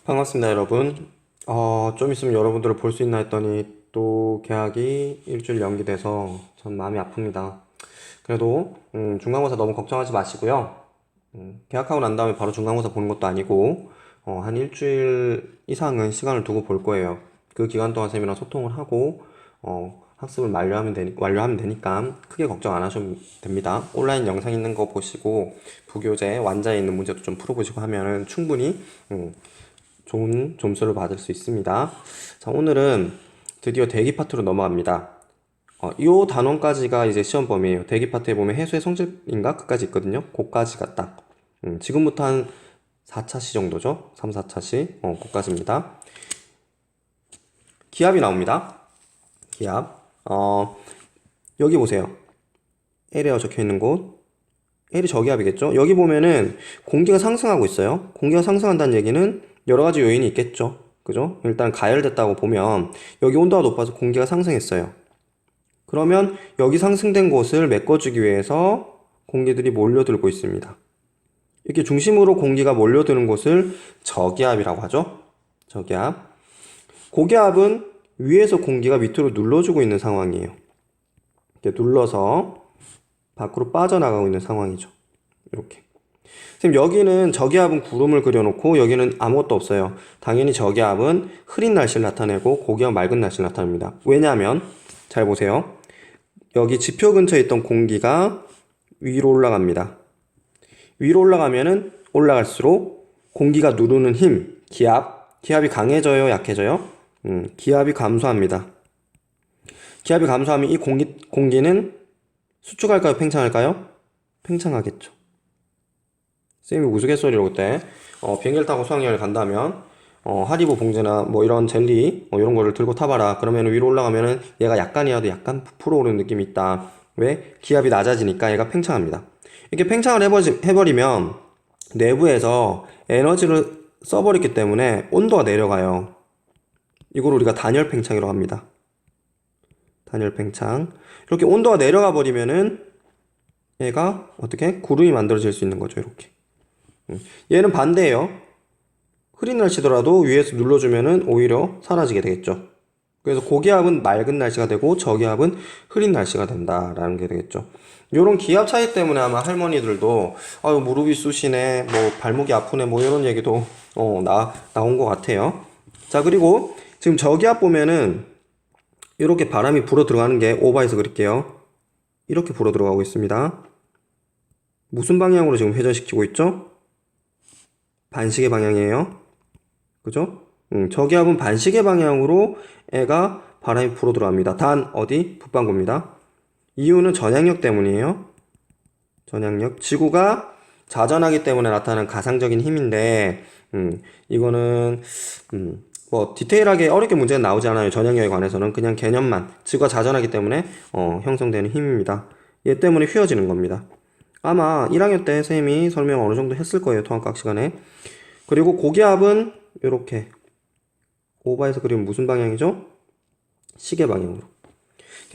반갑습니다, 여러분. 좀 있으면 여러분들을 볼 수 있나 했더니 또 계약이 일주일 연기돼서 전 마음이 아픕니다. 그래도 중간고사 너무 걱정하지 마시고요. 계약하고 난 다음에 바로 중간고사 보는 것도 아니고 한 일주일 이상은 시간을 두고 볼 거예요. 그 기간 동안 쌤이랑 소통을 하고 학습을 완료하면 되니까 크게 걱정 안 하셔도 됩니다. 온라인 영상 있는 거 보시고 부교재 완자에 있는 문제도 좀 풀어보시고 하면은 충분히 좋은 점수를 받을 수 있습니다. 자, 오늘은 드디어 대기 파트로 넘어갑니다. 이 단원까지가 이제 시험 범위예요. 대기 파트에 보면 해수의 성질인가? 그까지 있거든요. 그까지가 딱. 지금부터 한 4차시 정도죠. 3, 4차시. 그까지입니다. 기압이 나옵니다. 기압. 여기 보세요. L이라고 적혀 있는 곳. L이 저기압이겠죠? 여기 보면은 공기가 상승하고 있어요. 공기가 상승한다는 얘기는 여러 가지 요인이 있겠죠. 그죠? 일단 가열됐다고 보면 여기 온도가 높아서 공기가 상승했어요. 그러면 여기 상승된 곳을 메꿔주기 위해서 공기들이 몰려들고 있습니다. 이렇게 중심으로 공기가 몰려드는 곳을 저기압이라고 하죠. 저기압. 고기압은 위에서 공기가 밑으로 눌러주고 있는 상황이에요. 이렇게 눌러서 밖으로 빠져나가고 있는 상황이죠. 이렇게. 선생님, 여기는 저기압은 구름을 그려놓고 여기는 아무것도 없어요. 당연히 저기압은 흐린 날씨를 나타내고 고기압은 맑은 날씨를 나타냅니다. 왜냐하면 잘 보세요. 여기 지표 근처에 있던 공기가 위로 올라갑니다. 위로 올라가면은 올라갈수록 공기가 누르는 힘, 기압이 강해져요, 약해져요? 기압이 감소합니다. 기압이 감소하면 이 공기는 수축할까요, 팽창할까요? 팽창하겠죠. 쌤이 우스갯소리로 그때 비행기를 타고 수학여행을 간다면 하리보 봉지나 뭐 이런 젤리 이런 거를 들고 타봐라. 그러면 위로 올라가면은 얘가 약간이라도 약간 부풀어 오르는 느낌이 있다. 왜? 기압이 낮아지니까 얘가 팽창합니다. 이렇게 팽창을 해버리면 내부에서 에너지를 써버렸기 때문에 온도가 내려가요. 이걸 우리가 단열 팽창이라고 합니다. 단열 팽창. 이렇게 온도가 내려가 버리면은 얘가 어떻게 구름이 만들어질 수 있는 거죠. 이렇게. 얘는 반대예요. 흐린 날씨더라도 위에서 눌러주면은 오히려 사라지게 되겠죠. 그래서 고기압은 맑은 날씨가 되고 저기압은 흐린 날씨가 된다라는 게 되겠죠. 이런 기압 차이 때문에 아마 할머니들도 아유 무릎이 쑤시네, 뭐 발목이 아프네, 뭐 이런 얘기도 나온 것 같아요. 자, 그리고 지금 저기압 보면은 이렇게 바람이 불어 들어가는 게 오버해서 그릴게요. 이렇게 불어 들어가고 있습니다. 무슨 방향으로 지금 회전시키고 있죠? 반시계 방향이에요. 그죠? 저기압은 반시계 방향으로 애가 바람이 불어 들어갑니다. 단 어디? 북반구입니다. 이유는 전향력 때문이에요. 전향력. 지구가 자전하기 때문에 나타나는 가상적인 힘인데 이거는 뭐 디테일하게 어렵게 문제는 나오지 않아요. 전향력에 관해서는 그냥 개념만 지구가 자전하기 때문에 형성되는 힘입니다. 얘 때문에 휘어지는 겁니다. 아마 1학년 때 쌤이 설명 어느 정도 했을 거예요. 통합과학 시간에. 그리고 고기압은 이렇게 오버해서 그리면 무슨 방향이죠? 시계 방향으로.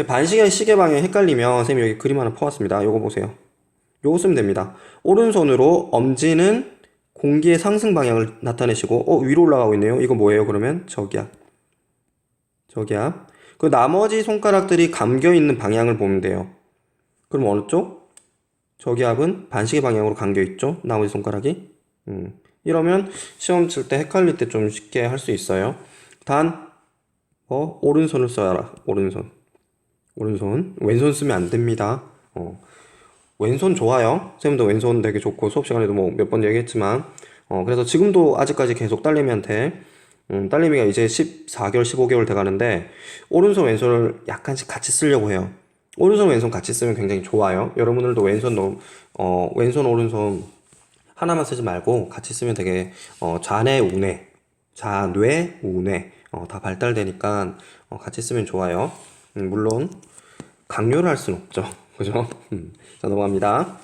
반시계 시계 방향 헷갈리면 쌤이 여기 그림 하나 퍼왔습니다. 요거 보세요. 요거 쓰면 됩니다. 오른손으로 엄지는 공기의 상승 방향을 나타내시고 위로 올라가고 있네요. 이거 뭐예요? 그러면 저기압. 저기압. 그 나머지 손가락들이 감겨 있는 방향을 보면 돼요. 그럼 어느 쪽? 저기압은 반시계 방향으로 감겨 있죠. 나머지 손가락이. 이러면 시험 칠 때 헷갈릴 때 좀 쉽게 할 수 있어요. 단 오른손을 써라. 오른손. 왼손 쓰면 안 됩니다. 왼손 좋아요. 쌤도 왼손 되게 좋고 수업 시간에도 뭐 몇 번 얘기했지만 그래서 지금도 아직까지 계속 딸내미한테 딸내미가 이제 14개월, 15개월 돼가는데 오른손 왼손을 약간씩 같이 쓰려고 해요. 오른손 왼손 같이 쓰면 굉장히 좋아요. 여러분들도 왼손 오른손 하나만 쓰지 말고 같이 쓰면 되게 좌뇌 우뇌 다 발달되니까 같이 쓰면 좋아요. 물론 강요를 할 수는 없죠. 그죠? 자, 넘어갑니다.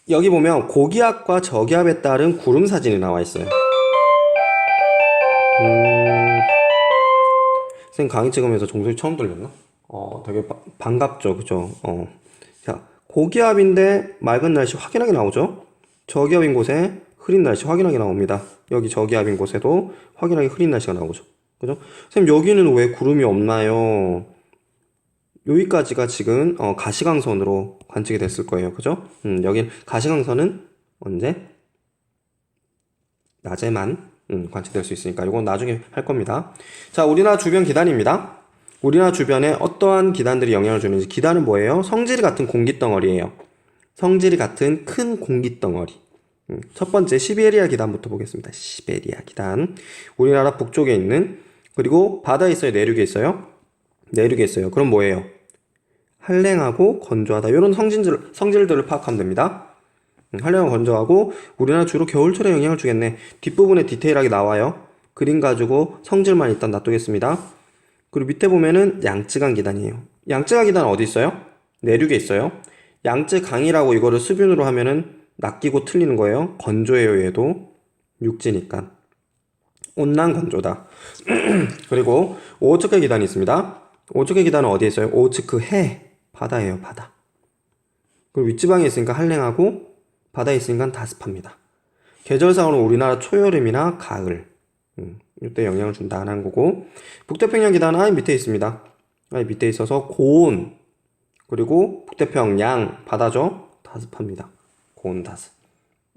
여기 보면 고기압과 저기압에 따른 구름 사진이 나와 있어요. 선생님 강의 찍으면서 종소리 처음 들렸나? 되게 반갑죠. 그죠? 자, 고기압인데 맑은 날씨 확연하게 나오죠? 저기압인 곳에 흐린 날씨 확연하게 나옵니다. 여기 저기압인 곳에도 확연하게 흐린 날씨가 나오죠. 그죠? 선생님, 여기는 왜 구름이 없나요? 여기까지가 지금 가시광선으로 관측이 됐을 거예요. 그죠? 여긴 가시광선은 언제? 낮에만 관측될 수 있으니까 이건 나중에 할 겁니다. 자, 우리나라 주변 기단입니다. 우리나라 주변에 어떠한 기단들이 영향을 주는지. 기단은 뭐예요? 성질이 같은 공기덩어리예요. 성질이 같은 큰 공기덩어리. 첫 번째 시베리아 기단부터 보겠습니다. 시베리아 기단. 우리나라 북쪽에 있는, 그리고 바다에 있어요? 내륙에 있어요? 내륙에 있어요. 그럼 뭐예요? 한랭하고 건조하다. 이런 성질들을 파악하면 됩니다. 한량은 건조하고 우리나라 주로 겨울철에 영향을 주겠네. 뒷부분에 디테일하게 나와요. 그림 가지고 성질만 일단 놔두겠습니다. 그리고 밑에 보면은 양쯔강 기단이에요. 양쯔강 기단은 어디 있어요? 내륙에 있어요. 양쯔강이라고 이거를 수빈으로 하면은 낚이고 틀리는 거예요. 건조해요, 얘도. 육지니까. 온난 건조다. 그리고 오호츠크 기단이 있습니다. 오호츠크 기단은 어디에 있어요? 오호츠크 해. 바다예요, 바다. 그리고 윗지방에 있으니까 한랭하고 바다에 있으니까 다습합니다. 계절상으로 우리나라 초여름이나 가을, 이때 영향을 준다는 거고, 북태평양 기단은 아예 밑에 있습니다. 아예 밑에 있어서 고온, 그리고 북태평양 바다죠. 다습합니다. 고온 다습.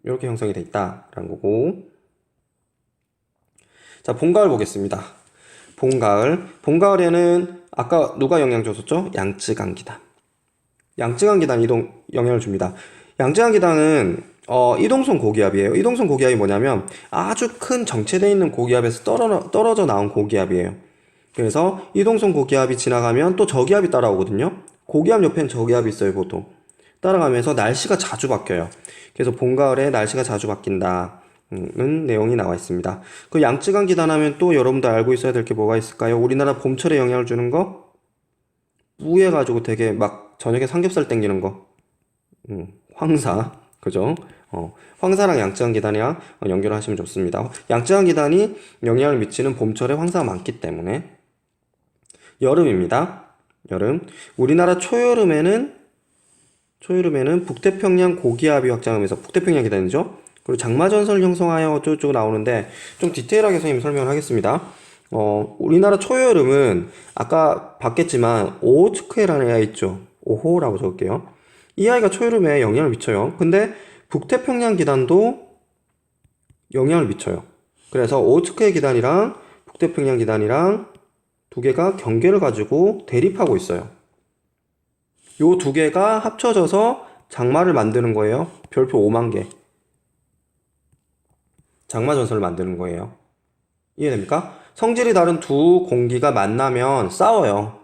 이렇게 형성이 돼 있다라는 거고. 자, 봄가을 보겠습니다. 봄가을에는 아까 누가 영향 줬었죠? 양쯔강 기단. 양쯔강 기단 영향을 줍니다. 양쯔강 기단은 이동성 고기압이에요. 이동성 고기압이 뭐냐면 아주 큰 정체되어 있는 고기압에서 떨어져 나온 고기압이에요. 그래서 이동성 고기압이 지나가면 또 저기압이 따라오거든요. 고기압 옆에는 저기압이 있어요, 보통. 따라가면서 날씨가 자주 바뀌어요. 그래서 봄, 가을에 날씨가 자주 바뀐다는 내용이 나와 있습니다. 그 양쯔강 기단 하면 또 여러분들 알고 있어야 될 게 뭐가 있을까요? 우리나라 봄철에 영향을 주는 거? 뿌해가지고 되게 막 저녁에 삼겹살 땡기는 거. 황사. 그죠? 황사랑 양쯔강 기단이랑 연결을 하시면 좋습니다. 양쯔강 기단이 영향을 미치는 봄철에 황사가 많기 때문에. 여름입니다. 여름. 우리나라 초여름에는 북태평양 고기압이 확장하면서 북태평양 기단이죠. 그리고 장마전선을 형성하여 어쩌고저쩌고 나오는데 좀 디테일하게 선생님이 설명을 하겠습니다. 우리나라 초여름은 아까 봤겠지만 오호츠크해라는 애가 있죠. 오호라고 적을게요. 이 아이가 초여름에 영향을 미쳐요. 근데 북태평양 기단도 영향을 미쳐요. 그래서 오호츠크해 기단이랑 북태평양 기단이랑 두 개가 경계를 가지고 대립하고 있어요. 요 두 개가 합쳐져서 장마를 만드는 거예요. 별표 5만 개. 장마전선을 만드는 거예요. 이해됩니까? 성질이 다른 두 공기가 만나면 싸워요.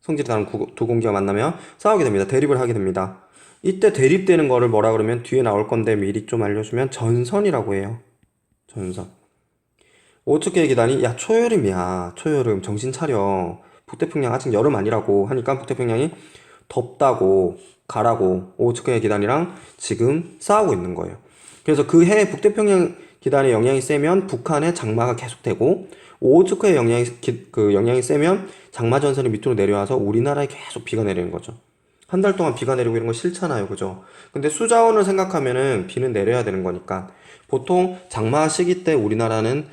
성질이 다른 두 공기가 만나면 싸우게 됩니다. 대립을 하게 됩니다. 이때 대립되는 거를 뭐라 그러면 뒤에 나올 건데 미리 좀 알려주면 전선이라고 해요. 전선. 오호츠크해 기단이 야 초여름이야. 초여름 정신 차려. 북태평양 아직 여름 아니라고 하니까 북태평양이 덥다고 가라고 오호츠크해 기단이랑 지금 싸우고 있는 거예요. 그래서 그 해 북태평양 기단의 영향이 세면 북한에 장마가 계속되고 오호츠크해 영향이 세면 장마 전선이 밑으로 내려와서 우리나라에 계속 비가 내리는 거죠. 한 달 동안 비가 내리고 이런 거 싫잖아요, 그죠? 근데 수자원을 생각하면은 비는 내려야 되는 거니까 보통 장마 시기 때 우리나라는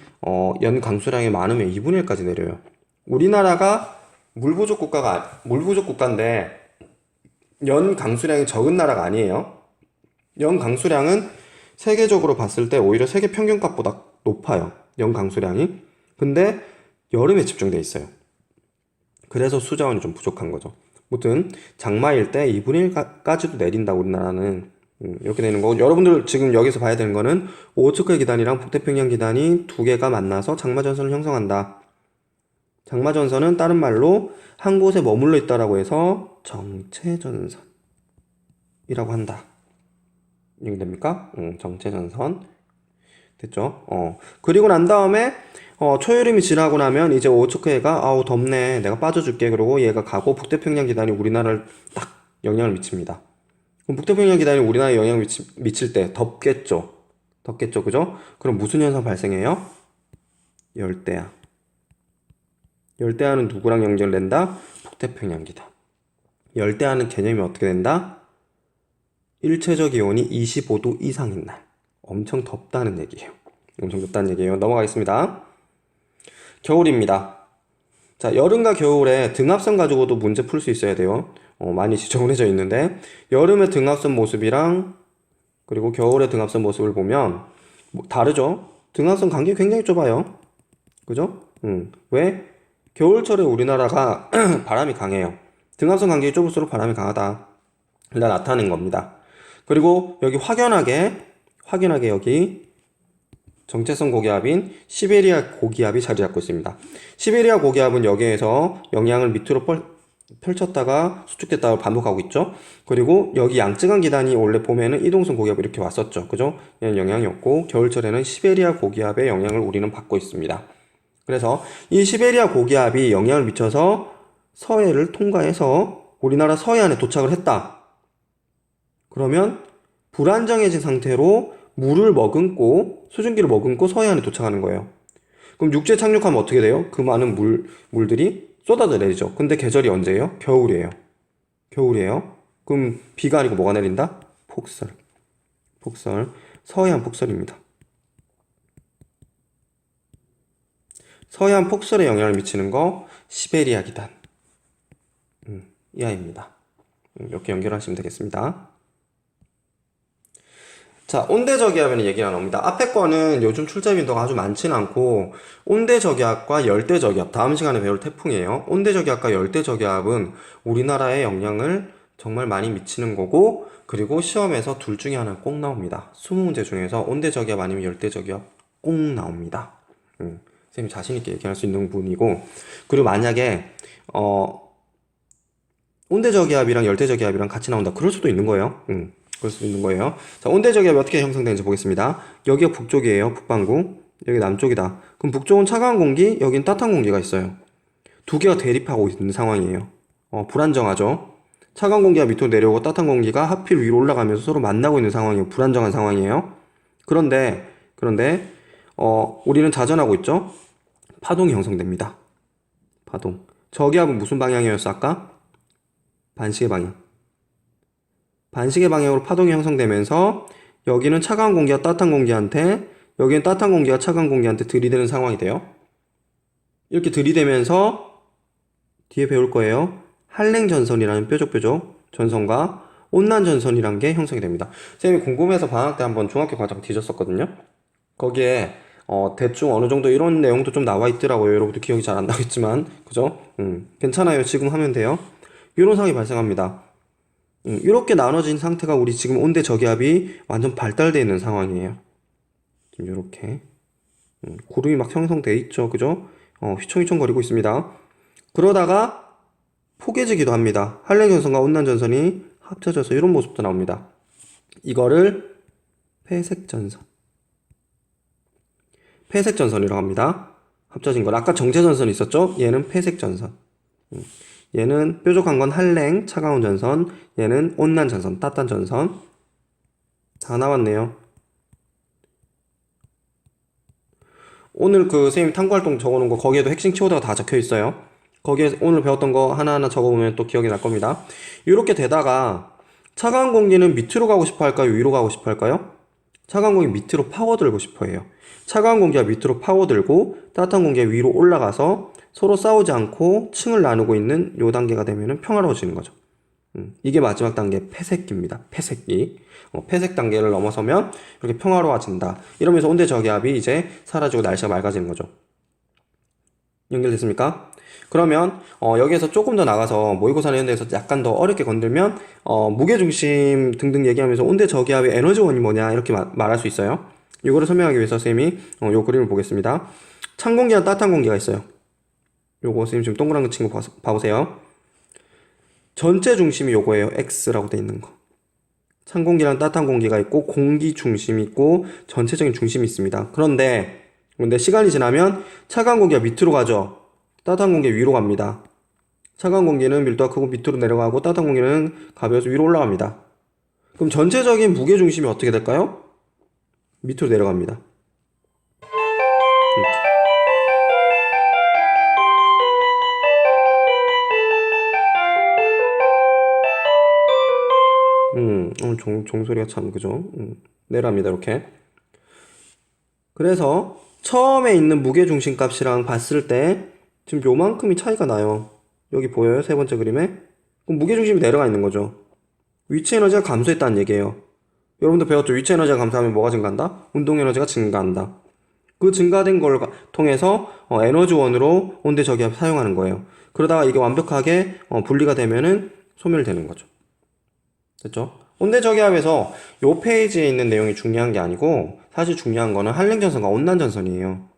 연 강수량이 많으면 2분의 1까지 내려요. 우리나라가 물 부족 국가인데 연 강수량이 적은 나라가 아니에요. 연 강수량은 세계적으로 봤을 때 오히려 세계 평균값보다 높아요. 연 강수량이. 근데 여름에 집중돼 있어요. 그래서 수자원이 좀 부족한 거죠. 아무튼 장마일 때 2분의 1까지도 내린다 우리나라는. 이렇게 되는 거고, 여러분들 지금 여기서 봐야 되는 거는 오호츠크해 기단이랑 북태평양 기단이 두 개가 만나서 장마전선을 형성한다. 장마전선은 다른 말로 한 곳에 머물러 있다라고 해서 정체전선이라고 한다. 이해됩니까? 정체전선. 됐죠? 그리고 난 다음에 초여름이 지나고 나면 이제 오호츠크해가 아우 덥네 내가 빠져줄게 그러고 얘가 가고 북태평양 기단이 우리나라를 딱 영향을 미칩니다. 그럼 북태평양 기단이 우리나라에 영향을 미칠 때 덥겠죠? 그죠? 그럼 무슨 현상 발생해요? 열대야. 열대야는 누구랑 연결된다? 북태평양 기단. 열대야는 개념이 어떻게 된다? 일체적 기온이 25도 이상인 날. 엄청 덥다는 얘기예요. 엄청 덥다는 얘기예요. 넘어가겠습니다. 겨울입니다. 자, 여름과 겨울에 등압선 가지고도 문제 풀 수 있어야 돼요. 많이 지정해져 있는데 여름의 등압선 모습이랑 그리고 겨울의 등압선 모습을 보면 뭐 다르죠? 등압선 간격이 굉장히 좁아요. 그죠? 왜? 겨울철에 우리나라가 바람이 강해요. 등압선 간격이 좁을수록 바람이 강하다. 를 나타낸 겁니다. 그리고 여기 확연하게 여기 정체성 고기압인 시베리아 고기압이 자리 잡고 있습니다. 시베리아 고기압은 여기에서 영향을 밑으로 펼쳤다가 수축됐다가 반복하고 있죠. 그리고 여기 양쯔강 기단이 원래 봄에는 이동성 고기압이 이렇게 왔었죠. 그죠? 얘는 영향이 없고 겨울철에는 시베리아 고기압의 영향을 우리는 받고 있습니다. 그래서 이 시베리아 고기압이 영향을 미쳐서 서해를 통과해서 우리나라 서해안에 도착을 했다. 그러면 불안정해진 상태로 물을 머금고 수증기를 머금고 서해안에 도착하는 거예요. 그럼 육지에 착륙하면 어떻게 돼요? 그 많은 물들이 쏟아져 내리죠. 근데 계절이 언제예요? 겨울이에요. 겨울이에요. 그럼 비가 아니고 뭐가 내린다? 폭설. 서해안 폭설입니다. 서해안 폭설에 영향을 미치는 거 시베리아 기단. 이하입니다. 이렇게 연결하시면 되겠습니다. 자, 온대저기압에는 얘기가 나옵니다. 앞에 거는 요즘 출제 빈도가 아주 많지는 않고 온대저기압과 열대저기압, 다음 시간에 배울 태풍이에요. 온대저기압과 열대저기압은 우리나라에 영향을 정말 많이 미치는 거고 그리고 시험에서 둘 중에 하나는 꼭 나옵니다. 20문제 중에서 온대저기압 아니면 열대저기압 꼭 나옵니다. 선생님 자신 있게 얘기할 수 있는 부분이고 그리고 만약에 온대저기압이랑 열대저기압이랑 같이 나온다. 그럴 수도 있는 거예요. 그럴 수도 있는 거예요. 자, 온대저기압이 어떻게 형성되는지 보겠습니다. 여기가 북쪽이에요. 북반구. 여기 남쪽이다. 그럼 북쪽은 차가운 공기, 여긴 따뜻한 공기가 있어요. 두 개가 대립하고 있는 상황이에요. 불안정하죠. 차가운 공기가 밑으로 내려오고 따뜻한 공기가 하필 위로 올라가면서 서로 만나고 있는 상황이에요. 불안정한 상황이에요. 그런데 우리는 자전하고 있죠. 파동이 형성됩니다. 파동. 저기압은 무슨 방향이었어 아까? 반시계 방향. 반시계 방향으로 파동이 형성되면서 여기는 차가운 공기가 따뜻한 공기한테 여기는 따뜻한 공기가 차가운 공기한테 들이대는 상황이 돼요. 이렇게 들이대면서 뒤에 배울 거예요. 한랭전선이라는 뾰족뾰족 전선과 온난전선이라는 게 형성이 됩니다. 선생님이 궁금해서 방학 때 한번 중학교 과정 뒤졌었거든요. 거기에 대충 어느 정도 이런 내용도 좀 나와 있더라고요. 여러분도 기억이 잘 안 나겠지만 그죠? 괜찮아요. 지금 하면 돼요. 이런 상황이 발생합니다. 이렇게 나눠진 상태가 우리 지금 온대 저기압이 완전 발달되어 있는 상황이에요. 지금 이렇게 구름이 막 형성돼 있죠, 그죠? 휘청휘청 거리고 있습니다. 그러다가 포개지기도 합니다. 한랭전선과 온난전선이 합쳐져서 이런 모습도 나옵니다. 이거를 폐색전선이라고 합니다. 합쳐진 걸 아까 정체전선이 있었죠? 얘는 폐색전선. 얘는 뾰족한 건 한랭, 차가운 전선, 얘는 온난 전선, 따뜻한 전선. 다 나왔네요. 오늘 그 선생님 탐구활동 적어놓은 거 거기에도 핵심 키워드가 다 적혀 있어요. 거기에 오늘 배웠던 거 하나하나 적어보면 또 기억이 날 겁니다. 이렇게 되다가 차가운 공기는 밑으로 가고 싶어 할까요? 위로 가고 싶어 할까요? 차가운 공기 밑으로 파고들고 싶어 해요. 차가운 공기가 밑으로 파고들고 따뜻한 공기가 위로 올라가서 서로 싸우지 않고 층을 나누고 있는 요 단계가 되면은 평화로워지는 거죠. 이게 마지막 단계 폐색기입니다. 폐색기. 폐색 단계를 넘어서면 이렇게 평화로워진다. 이러면서 온대 저기압이 이제 사라지고 날씨가 맑아지는 거죠. 연결됐습니까? 그러면 여기에서 조금 더 나가서 모의고사나 이런 데서 약간 더 어렵게 건들면 무게중심 등등 얘기하면서 온대 저기압의 에너지원이 뭐냐 이렇게 말할 수 있어요. 이거를 설명하기 위해서 선생님이 요 그림을 보겠습니다. 찬 공기와 따뜻한 공기가 있어요. 요거 선생님 지금 동그란 친구 봐보세요. 전체 중심이 요거예요. X라고 돼 있는 거. 찬 공기랑 따뜻한 공기가 있고 공기 중심이 있고 전체적인 중심이 있습니다. 그런데 시간이 지나면 차가운 공기가 밑으로 가죠. 따뜻한 공기가 위로 갑니다. 차가운 공기는 밀도가 크고 밑으로 내려가고 따뜻한 공기는 가벼워서 위로 올라갑니다. 그럼 전체적인 무게 중심이 어떻게 될까요? 밑으로 내려갑니다. 종소리가 참 그죠? 내려갑니다. 이렇게. 그래서 처음에 있는 무게중심값이랑 봤을 때 지금 요만큼이 차이가 나요. 여기 보여요? 세 번째 그림에? 그럼 무게중심이 내려가 있는 거죠. 위치 에너지가 감소했다는 얘기예요. 여러분도 배웠죠? 위치 에너지가 감소하면 뭐가 증가한다? 운동 에너지가 증가한다. 그 증가된 걸 통해서 에너지원으로 온대 저기압 사용하는 거예요. 그러다가 이게 완벽하게 분리가 되면은 소멸되는 거죠. 됐죠? 온대 저기압에서 요 페이지에 있는 내용이 중요한 게 아니고 사실 중요한 거는 한랭전선과 온난전선이에요.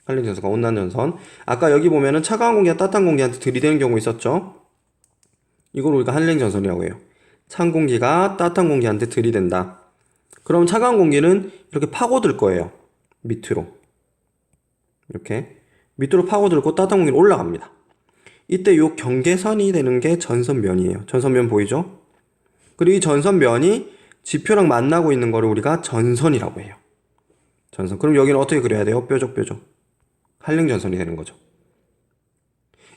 한랭전선과 온난전선. 아까 여기 보면은 차가운 공기가 따뜻한 공기한테 들이대는 경우 있었죠? 이걸 우리가 한랭전선이라고 해요. 찬 공기가 따뜻한 공기한테 들이댄다. 그럼 차가운 공기는 이렇게 파고들 거예요. 밑으로. 이렇게 밑으로 파고들고 따뜻한 공기는 올라갑니다. 이때 요 경계선이 되는 게 전선면이에요. 전선면 보이죠? 그리고 이 전선면이 지표랑 만나고 있는 거를 우리가 전선이라고 해요. 전선. 그럼 여기는 어떻게 그려야 돼요? 뾰족뾰족. 한랭전선이 되는 거죠.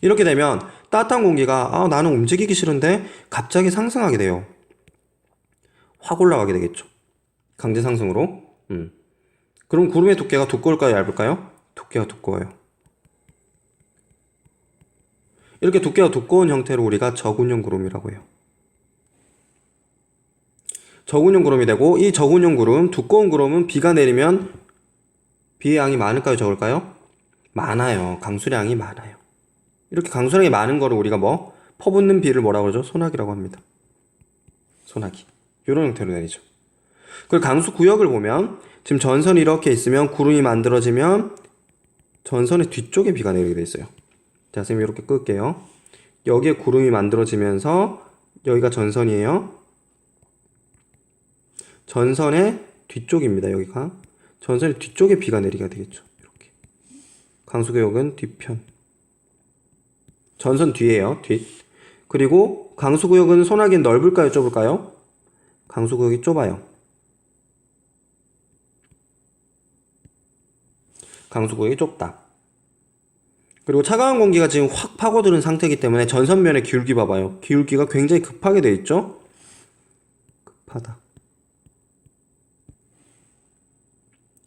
이렇게 되면 따뜻한 공기가 나는 움직이기 싫은데 갑자기 상승하게 돼요. 확 올라가게 되겠죠. 강제 상승으로. 그럼 구름의 두께가 두꺼울까요? 얇을까요? 두께가 두꺼워요. 이렇게 두께가 두꺼운 형태로 우리가 저군용 구름이라고 해요. 저군용 구름이 되고 이 저군용 구름, 두꺼운 구름은 비가 내리면 비의 양이 많을까요? 적을까요? 많아요. 강수량이 많아요. 이렇게 강수량이 많은 거를 우리가 퍼붓는 비를 뭐라고 그러죠? 소나기라고 합니다. 소나기. 이런 형태로 내리죠. 그리고 강수 구역을 보면 지금 전선이 이렇게 있으면 구름이 만들어지면 전선의 뒤쪽에 비가 내리게 돼 있어요. 자, 선생님 이렇게 끌게요. 여기에 구름이 만들어지면서 여기가 전선이에요. 전선의 뒤쪽입니다. 여기가 전선의 뒤쪽에 비가 내리게 되겠죠. 이렇게 강수구역은 뒤편. 전선 뒤에요. 뒷. 그리고 강수구역은 소나기는 넓을까요? 좁을까요? 강수구역이 좁아요. 강수구역이 좁다. 그리고 차가운 공기가 지금 확 파고드는 상태이기 때문에 전선면의 기울기 봐봐요. 기울기가 굉장히 급하게 되어 있죠? 급하다.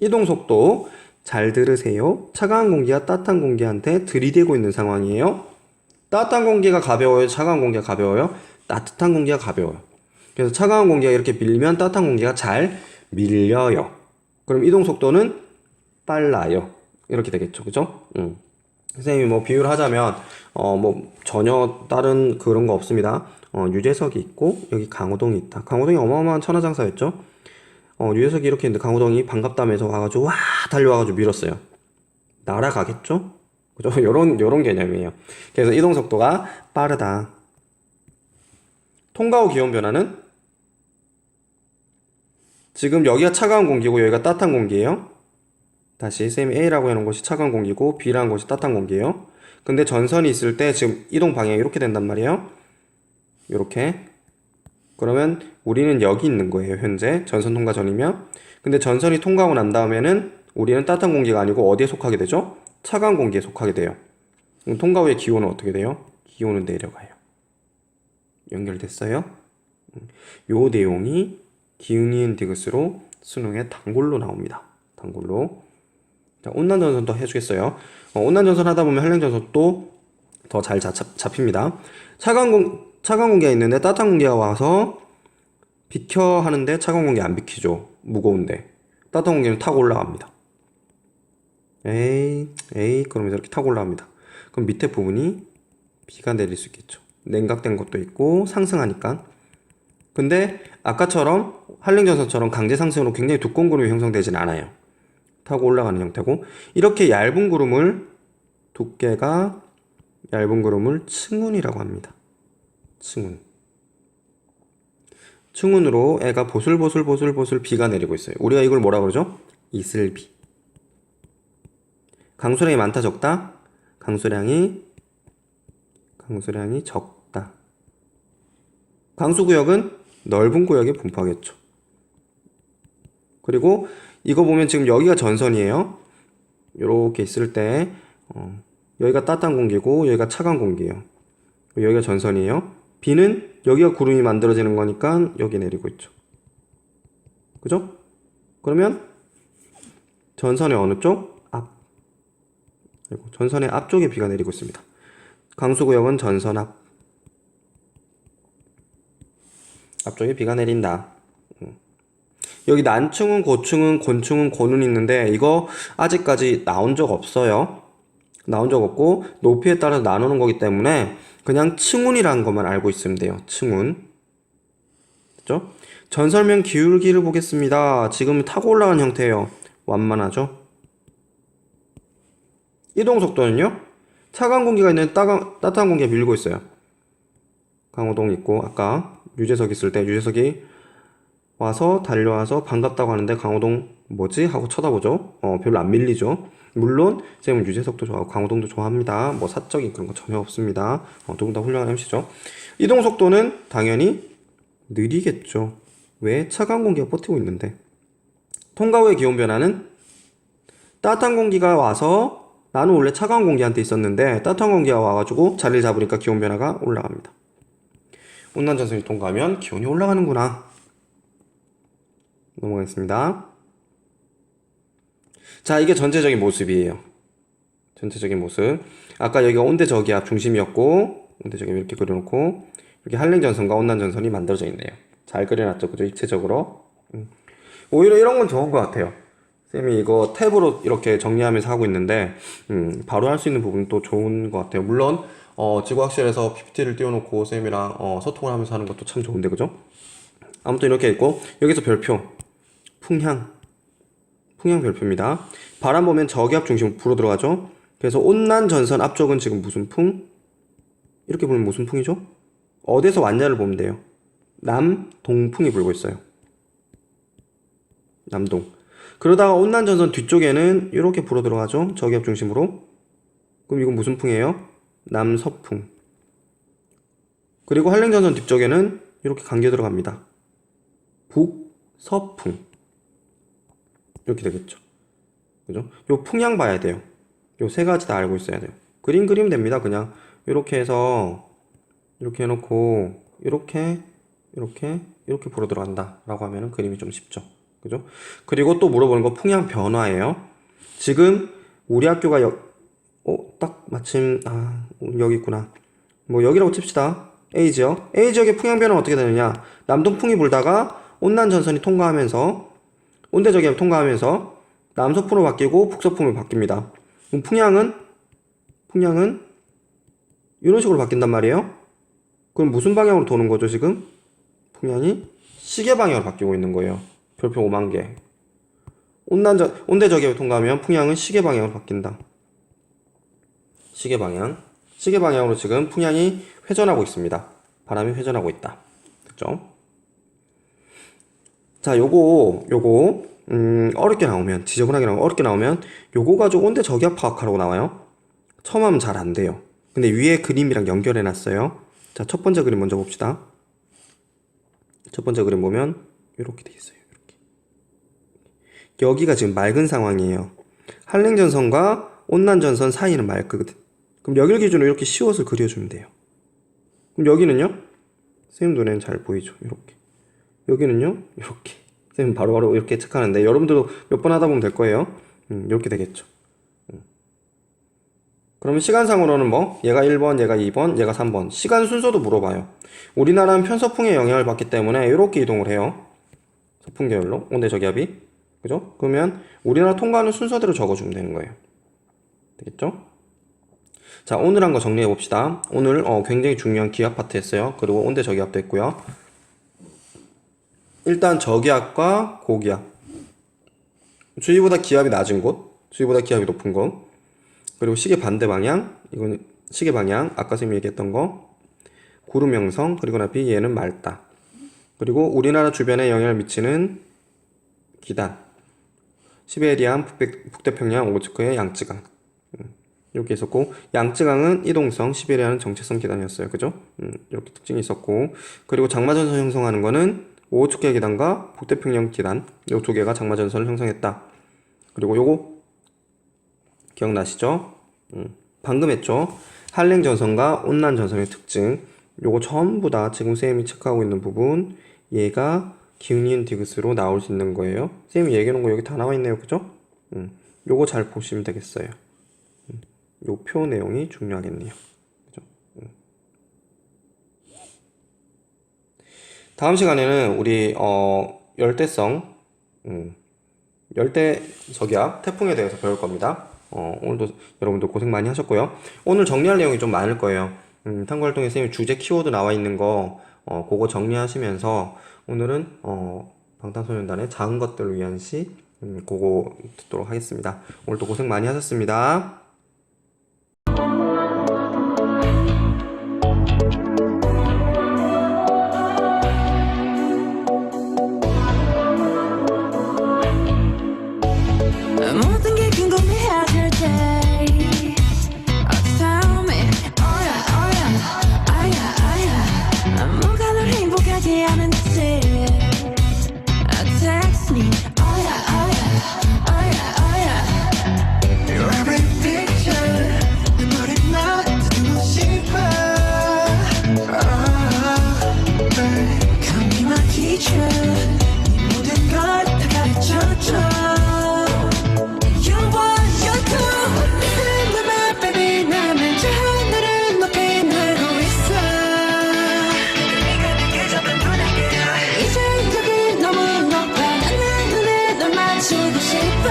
이동속도 잘 들으세요. 차가운 공기가 따뜻한 공기한테 들이대고 있는 상황이에요. 따뜻한 공기가 가벼워요? 차가운 공기가 가벼워요? 따뜻한 공기가 가벼워요. 그래서 차가운 공기가 이렇게 밀면 따뜻한 공기가 잘 밀려요. 그럼 이동속도는 빨라요. 이렇게 되겠죠. 그죠? 선생님이 비유를 하자면 전혀 다른 그런 거 없습니다. 유재석이 있고 여기 강호동이 있다. 강호동이 어마어마한 천하장사였죠. 유재석이 이렇게 있는데 강호동이 반갑다면서 와가지고 달려와가지고 밀었어요. 날아가겠죠? 그죠? 요런 개념이에요. 그래서 이동속도가 빠르다. 통과 후 기온 변화는 지금 여기가 차가운 공기고 여기가 따뜻한 공기예요. 다시 쌤이 A라고 해놓은 곳이 차가운 공기고 B라는 곳이 따뜻한 공기예요. 근데 전선이 있을 때 지금 이동 방향이 이렇게 된단 말이에요. 이렇게. 그러면 우리는 여기 있는 거예요. 현재 전선 통과 전이면. 근데 전선이 통과하고 난 다음에는 우리는 따뜻한 공기가 아니고 어디에 속하게 되죠? 차가운 공기에 속하게 돼요. 그럼 통과 후에 기온은 어떻게 돼요? 기온은 내려가요. 연결됐어요? 요 내용이 기응이은 디귿으로 수능에 단골로 나옵니다. 단골로. 자, 온난전선도 해주겠어요. 온난전선 하다 보면 한랭전선도 더 잘 잡힙니다. 차가운 공기가 있는데 따뜻한 공기가 와서 비켜 하는데 차가운 공기 안 비키죠. 무거운데. 따뜻한 공기는 타고 올라갑니다. 에이, 그러면서 이렇게 타고 올라갑니다. 그럼 밑에 부분이 비가 내릴 수 있겠죠. 냉각된 것도 있고 상승하니까. 근데 아까처럼 한랭전선처럼 강제 상승으로 굉장히 두꺼운 구름이 형성되진 않아요. 타고 올라가는 형태고, 이렇게 얇은 구름을 두께가 얇은 구름을 층운이라고 합니다. 층운으로 애가 보슬보슬 비가 내리고 있어요. 우리가 이걸 뭐라 그러죠? 이슬비. 강수량이 많다 적다? 강수량이 적다. 강수구역은 넓은 구역에 분포하겠죠. 그리고 이거 보면 지금 여기가 전선이에요. 이렇게 있을 때 여기가 따뜻한 공기고 여기가 차가운 공기예요. 여기가 전선이에요. 비는 여기가 구름이 만들어지는 거니까 여기 내리고 있죠. 그죠? 그러면 전선의 어느 쪽? 앞. 그리고 전선의 앞쪽에 비가 내리고 있습니다. 강수구역은 전선 앞. 앞쪽에 비가 내린다. 여기 난충은, 고충은, 곤충은, 고는 있는데 이거 아직까지 나온 적 없어요. 나온 적 없고 높이에 따라서 나누는 거기 때문에 그냥 층운이라는 것만 알고 있으면 돼요. 층운. 그죠? 전설면 기울기를 보겠습니다. 지금 타고 올라간 형태예요. 완만하죠? 이동 속도는요? 차가운 공기가 있는데 따뜻한 공기가 밀고 있어요. 강호동 있고 아까 유재석 있을 때 유재석이 와서 달려와서 반갑다고 하는데 강호동 뭐지? 하고 쳐다보죠. 별로 안 밀리죠. 물론 쌤은 유재석도 좋아하고 강호동도 좋아합니다. 뭐 사적인 그런 거 전혀 없습니다. 두 분 다 훌륭한 MC죠. 이동 속도는 당연히 느리겠죠. 왜? 차가운 공기가 버티고 있는데. 통과 후의 기온 변화는 따뜻한 공기가 와서 나는 원래 차가운 공기한테 있었는데 따뜻한 공기가 와가지고 자리를 잡으니까 기온 변화가 올라갑니다. 온난 전선이 통과하면 기온이 올라가는구나. 넘어가겠습니다. 자, 이게 전체적인 모습이에요. 전체적인 모습. 아까 여기가 온대저기압 중심이었고 온대저기압 이렇게 그려놓고 이렇게 한랭전선과 온난전선이 만들어져 있네요. 잘 그려놨죠, 그죠? 입체적으로. 오히려 이런 건 좋은 것 같아요. 쌤이 이거 탭으로 이렇게 정리하면서 하고 있는데 바로 할 수 있는 부분은 또 좋은 것 같아요. 물론 지구학실에서 PPT를 띄워놓고 쌤이랑 소통을 하면서 하는 것도 참 좋은데, 그죠? 아무튼 이렇게 있고 여기서 별표 풍향 별표입니다. 바람 보면 저기압 중심으로 불어 들어가죠. 그래서 온난 전선 앞쪽은 지금 무슨 풍? 이렇게 보면 무슨 풍이죠? 어디서 왔냐를 보면 돼요. 남동풍이 불고 있어요. 남동. 그러다가 온난 전선 뒤쪽에는 이렇게 불어 들어가죠. 저기압 중심으로. 그럼 이건 무슨 풍이에요? 남서풍. 그리고 한랭전선 뒤쪽에는 이렇게 감겨 들어갑니다. 북서풍. 이렇게 되겠죠. 그죠? 요 풍향 봐야 돼요. 요 세 가지 다 알고 있어야 돼요. 그림 그리면 됩니다. 그냥 이렇게 해서 이렇게 해놓고 이렇게 불어 들어간다 라고 하면은 그림이 좀 쉽죠. 그죠? 그리고 또 물어보는 거 풍향 변화예요. 지금 우리 학교가 딱 마침 여기 있구나. 뭐 여기라고 칩시다. A지역. A지역의 풍향 변화는 어떻게 되느냐? 남동풍이 불다가 온난 전선이 통과하면서 온대저기압이 통과하면서 남서풍으로 바뀌고 북서풍으로 바뀝니다. 그럼 풍향은 이런 식으로 바뀐단 말이에요. 그럼 무슨 방향으로 도는 거죠, 지금? 풍향이 시계 방향으로 바뀌고 있는 거예요. 별표 5만 개. 온대저기압이 통과하면 풍향은 시계 방향으로 바뀐다. 시계 방향으로 지금 풍향이 회전하고 있습니다. 바람이 회전하고 있다. 됐죠? 자, 요거 어렵게 나오면, 지저분하게 나오면, 어렵게 나오면 요거 가지고 온대 저기압 파악하라고 나와요. 처음 하면 잘 안 돼요. 근데 위에 그림이랑 연결해 놨어요. 자, 첫 번째 그림 먼저 봅시다. 첫 번째 그림 보면 이렇게 돼 있어요. 이렇게. 여기가 지금 맑은 상황이에요. 한랭전선과 온난전선 사이는 맑거든. 그럼 여기를 기준으로 이렇게 시옷을 그려주면 돼요. 그럼 여기는요? 선생님 눈에는 잘 보이죠? 이렇게. 여기는요? 이렇게. 선생님 바로바로 이렇게 체크하는데 여러분들도 몇 번 하다 보면 될 거예요. 이렇게 되겠죠. 그러면 시간상으로는 뭐 얘가 1번, 얘가 2번, 얘가 3번. 시간 순서도 물어봐요. 우리나라는 편서풍의 영향을 받기 때문에 이렇게 이동을 해요. 서풍 계열로 온대저기압이. 그죠? 그러면 우리나라 통과하는 순서대로 적어주면 되는 거예요. 되겠죠? 자, 오늘 한 거 정리해 봅시다. 오늘 굉장히 중요한 기압 파트 했어요. 그리고 온대저기압도 했고요. 일단 저기압과 고기압. 주위보다 기압이 낮은 곳, 주위보다 기압이 높은 곳. 그리고 시계 반대 방향, 이건 시계 방향, 아까 선생님이 얘기했던 거. 구름 형성, 그리고 나비 얘는 맑다. 그리고 우리나라 주변에 영향을 미치는 기단. 시베리안, 북태평양, 오호츠크의 양쯔강. 이렇게 있었고, 양쯔강은 이동성, 시베리아는 정체성 기단이었어요. 그죠? 이렇게 특징이 있었고, 그리고 장마전선 형성하는 거는 오호츠크의 기단과 북태평양 기단, 요 두 개가 장마전선을 형성했다. 그리고 요거 기억나시죠? 방금 했죠? 한랭전선과 온난전선의 특징. 요거 전부 다 지금 쌤이 체크하고 있는 부분, 얘가 기응이은 디귿으로 나올 수 있는 거예요. 쌤이 얘기해놓은 거 여기 다 나와 있네요. 그죠? 요거 잘 보시면 되겠어요. 요 표 내용이 중요하겠네요. 그죠? 다음 시간에는 우리 열대성 열대 저기압 태풍에 대해서 배울 겁니다. 오늘도 여러분들 고생 많이 하셨고요. 오늘 정리할 내용이 좀 많을 거예요. 탐구활동에 선생님 주제 키워드 나와 있는 거 그거 정리하시면서 오늘은 방탄소년단의 작은 것들을 위한 시 그거 듣도록 하겠습니다. 오늘도 고생 많이 하셨습니다. 모든 게 궁금해하실 때 tell me oh yeah 뭐가 널 행복하게 하는지 text me oh yeah Your every picture 내 머릿속에 듣고 싶어 Come be my teacher 네 모든 걸 다 가르쳐줘 You want you do Listen my baby 나는 저 하늘을 높이 날고 있어 네가 내게 잡은 분에게 이제 저기 너무 높아 나는 눈에 널 맞추고 싶어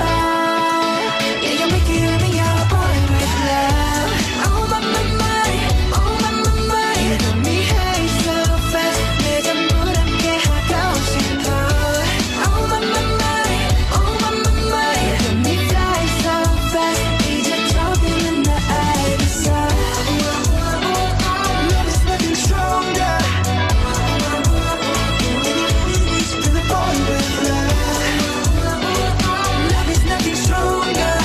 Yeah, you make it me your boy with love Oh my You got me high so fast 내 전부 함께 하고 싶어 Oh my You got me fly so fast 이제 조금은 다 알겠어 Love is nothing stronger Feel the boy with love Love is nothing stronger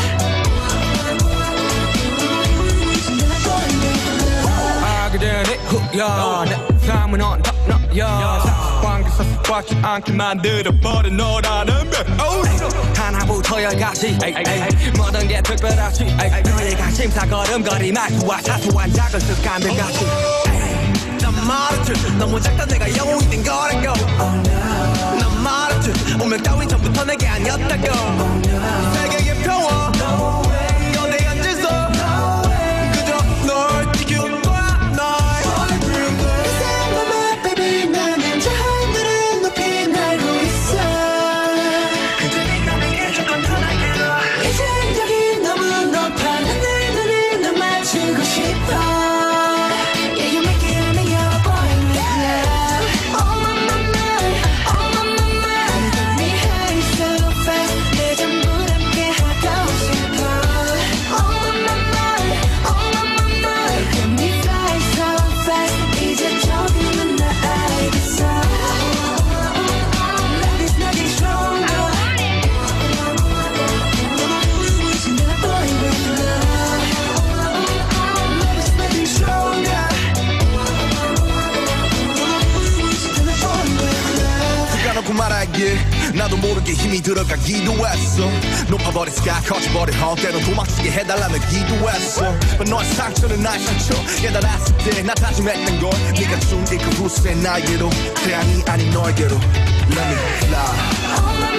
그대의 훅야 내 삶은 on top 너야 관계에서 꽉지 않게 만들어버린 너라는 별 하나부터 열까지 모든 게 특별하지 너의 관심사 걸음걸이 말투와 사소한 작은 습관들같이 난 말했지 너무 작다 내가 영웅이 된 거라고 난 말했지 운명 따윈 전부터 내게 아니었다고 세계의 평화 너내 앉아서 그저 널 지켜봐 Baby 나는 저 하늘을 높이 날고 있어 그저 네가 내게 줬던 편하게 이제 저기 너무 높아 나는 눈에 널 맞추고 싶어 Yeah you make it me your boy with love Oh my You got me high so fast 내 전부 함께 하고 싶어 Oh my You got me fly so fast 이제 조금은 다 알겠어 Love is nothing stronger You're a boy with love Love is nothing stronger You're a boy with love 가놓고 말하길 나도 모르게 힘이 들어가기도 했어 높아버린 스카 커져버린 헛 때론 도망치게 해달라며 기도했어 너의 상처는 나의 상처 깨달았을 때 나 다짐했던 건 네가 준 이 그 후세 나에게로 태양이 아닌 너에게로 Let me fly Oh my